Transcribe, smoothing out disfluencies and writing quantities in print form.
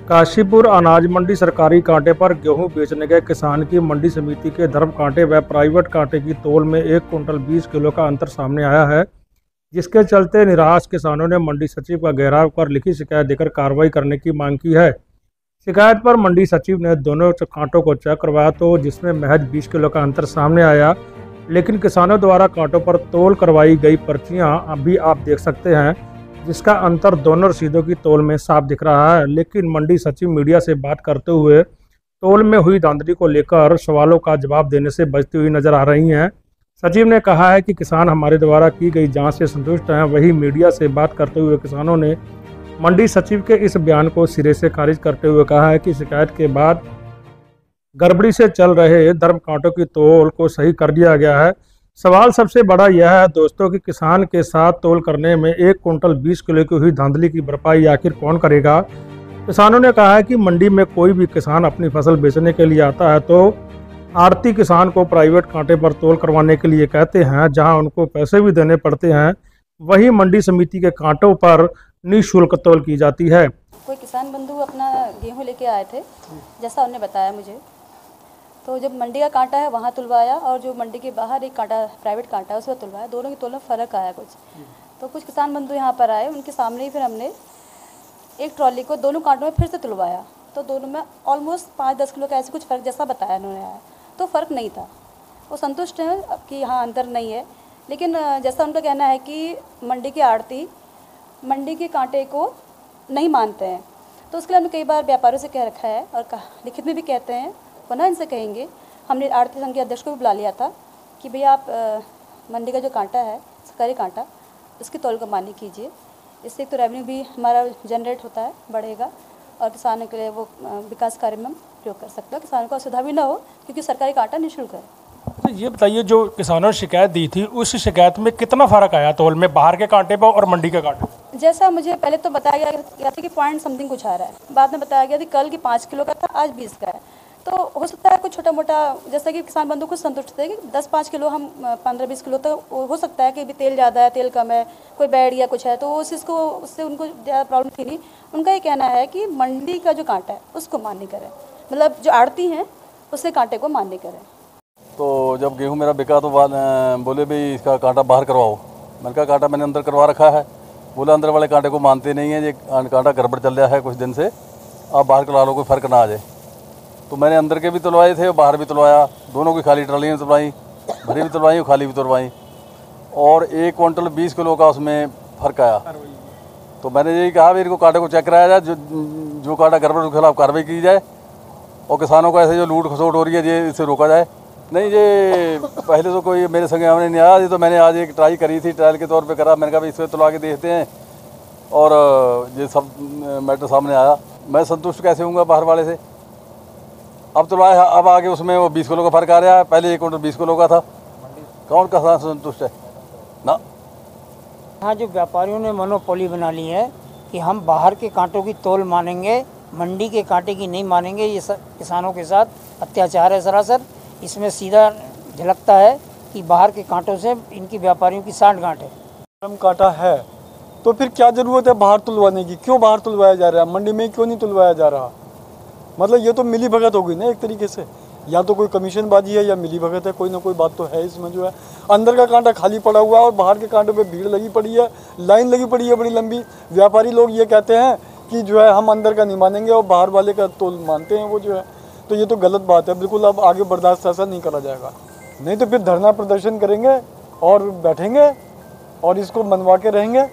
काशीपुर अनाज मंडी सरकारी कांटे पर गेहूं बेचने गए किसान की मंडी समिति के धर्म कांटे व प्राइवेट कांटे की तौल में 1 कुंटल 20 किलो का अंतर सामने आया है, जिसके चलते निराश किसानों ने मंडी सचिव का घेराव कर लिखित शिकायत देकर कार्रवाई करने की मांग की है। शिकायत पर मंडी सचिव ने दोनों कांटों को चेक करवाया तो जिसमें महज 20 किलो का अंतर सामने आया, लेकिन किसानों द्वारा कांटों पर तौल करवाई गई पर्चियां अभी आप देख सकते हैं, जिसका अंतर दोनों रसीदों की तौल में साफ दिख रहा है। लेकिन मंडी सचिव मीडिया से बात करते हुए तौल में हुई धांधली को लेकर सवालों का जवाब देने से बचती हुई नजर आ रही हैं। सचिव ने कहा है कि किसान हमारे द्वारा की गई जांच से संतुष्ट हैं। वहीं मीडिया से बात करते हुए किसानों ने मंडी सचिव के इस बयान को सिरे से खारिज करते हुए कहा है कि शिकायत के बाद गड़बड़ी से चल रहे धर्म कांटों की तौल को सही कर दिया गया है। सवाल सबसे बड़ा यह है दोस्तों कि किसान के साथ तौल करने में 1 कुंटल 20 किलो की हुई धांधली की भरपाई आखिर कौन करेगा। किसानों ने कहा है कि मंडी में कोई भी किसान अपनी फसल बेचने के लिए आता है तो आड़ती किसान को प्राइवेट कांटे पर तौल करवाने के लिए कहते हैं, जहां उनको पैसे भी देने पड़ते हैं। वहीं मंडी समिति के कांटों पर निःशुल्क तौल की जाती है। कोई किसान बंधु अपना गेहूं लेके आए थे, जैसा उन्होंने बताया मुझे, तो जब मंडी का कांटा है वहाँ तुलवाया और जो मंडी के बाहर एक कांटा प्राइवेट कांटा है उसमें तुलवाया, दोनों की तौल में फ़र्क आया कुछ। तो कुछ किसान बंधु यहाँ पर आए, उनके सामने ही फिर हमने एक ट्रॉली को दोनों कांटों में फिर से तुलवाया, तो दोनों में ऑलमोस्ट 5-10 किलो का ऐसे कुछ फ़र्क जैसा बताया उन्होंने आया, तो फ़र्क नहीं था। वो संतुष्ट हैं कि हाँ अंतर नहीं है, लेकिन जैसा उनका कहना है कि मंडी के आड़ती मंडी के कांटे को नहीं मानते हैं, तो उसके लिए हमने कई बार व्यापारियों से कह रखा है और लिखित में भी कहते हैं, वरना इनसे कहेंगे। हमने आड़ती संघ के अध्यक्ष को भी बुला लिया था कि भैया आप मंडी का जो कांटा है सरकारी कांटा, उसकी तौल को मान्य कीजिए, इससे एक तो रेवेन्यू भी हमारा जनरेट होता है, बढ़ेगा और किसानों के लिए वो विकास कार्य में प्रयोग कर सकते हो, किसानों को असुविधा भी ना हो क्योंकि सरकारी कांटा निःशुल्क है। तो ये बताइए, जो किसानों ने शिकायत दी थी उस शिकायत में कितना फ़र्क आया तौल में, बाहर के कांटे पर और मंडी के कांटे पर? जैसा मुझे पहले तो बताया गया था कि पॉइंट समथिंग कुछ आ रहा है, बाद में बताया गया था कल की 5 किलो का था, आज 20 का है। तो हो सकता है कुछ छोटा मोटा, जैसा कि किसान बंधु को संतुष्ट थे कि 10-5 किलो हम 15-20 किलो तो हो सकता है कि भी तेल ज़्यादा है, तेल कम है, कोई बैठ या कुछ है, तो उस चीज़ को उससे उनको ज़्यादा प्रॉब्लम थी नहीं। उनका ये कहना है कि मंडी का जो कांटा है उसको मान्य करें, मतलब जो आड़ती हैं उससे कांटे को मान्य करें। तो जब गेहूँ मेरा बिका तो बोले भाई इसका कांटा बाहर करवाओ। मैंने कहा कांटा मैंने अंदर करवा रखा है। बोले अंदर वाले कांटे को मानते नहीं है, ये कांटा गड़बड़ चल रहा है कुछ दिन से, आप बाहर करवा लो, कोई फ़र्क ना आ जाए। तो मैंने अंदर के भी तुलवाए थे और बाहर भी तुलवाया, दोनों की खाली ट्रालियाँ तुलवाई, भरी भी तुलवाई और खाली भी तुलवाई, और 1 कुंटल 20 किलो का उसमें फ़र्क आया। तो मैंने यही कहा भी इनको कांटे को चेक कराया जाए, जो कांटा गड़बड़ के खिलाफ कार्रवाई की जाए और किसानों को ऐसे जो लूट खसोट हो रही है ये इससे रोका जाए। नहीं, ये पहले तो कोई मेरे संग आने नहीं आया, तो मैंने आज एक ट्राई करी थी, ट्रायल के तौर पे करा। मैंने कहा भाई इसमें तुलवा के देखते हैं और ये सब मैटर सामने आया। मैं संतुष्ट कैसे हूँगा बाहर वाले से? अब तुलवाया, अब आगे उसमें वो 20 किलो का फ़र्क आ रहा है, पहले 1 कुंटल 20 किलो का था। कौन किसान संतुष्ट है ना? हाँ, जो व्यापारियों ने मोनोपोली बना ली है कि हम बाहर के कांटों की तौल मानेंगे, मंडी के कांटे की नहीं मानेंगे, ये किसानों के साथ अत्याचार है सरासर। इसमें सीधा झलकता है कि बाहर के कांटों से इनकी व्यापारियों की सांठ-गांठ है। धर्म कांटा है तो फिर क्या ज़रूरत है बाहर तुलवाने की? क्यों बाहर तुलवाया जा रहा है, मंडी में क्यों नहीं तुलवाया जा रहा? मतलब ये तो मिली भगत हो गई ना एक तरीके से, या तो कोई कमीशनबाजी है या मिली भगत है, कोई ना कोई बात तो है इसमें। जो है अंदर का कांटा खाली पड़ा हुआ है और बाहर के कांटों पे भीड़ लगी पड़ी है, लाइन लगी पड़ी है बड़ी लंबी। व्यापारी लोग ये कहते हैं कि जो है हम अंदर का नहीं मानेंगे और बाहर वाले का तौल मानते हैं वो जो है, तो ये तो गलत बात है बिल्कुल। अब आगे बर्दाश्त ऐसा नहीं करा जाएगा, नहीं तो फिर धरना प्रदर्शन करेंगे और बैठेंगे और इसको मनवा के रहेंगे।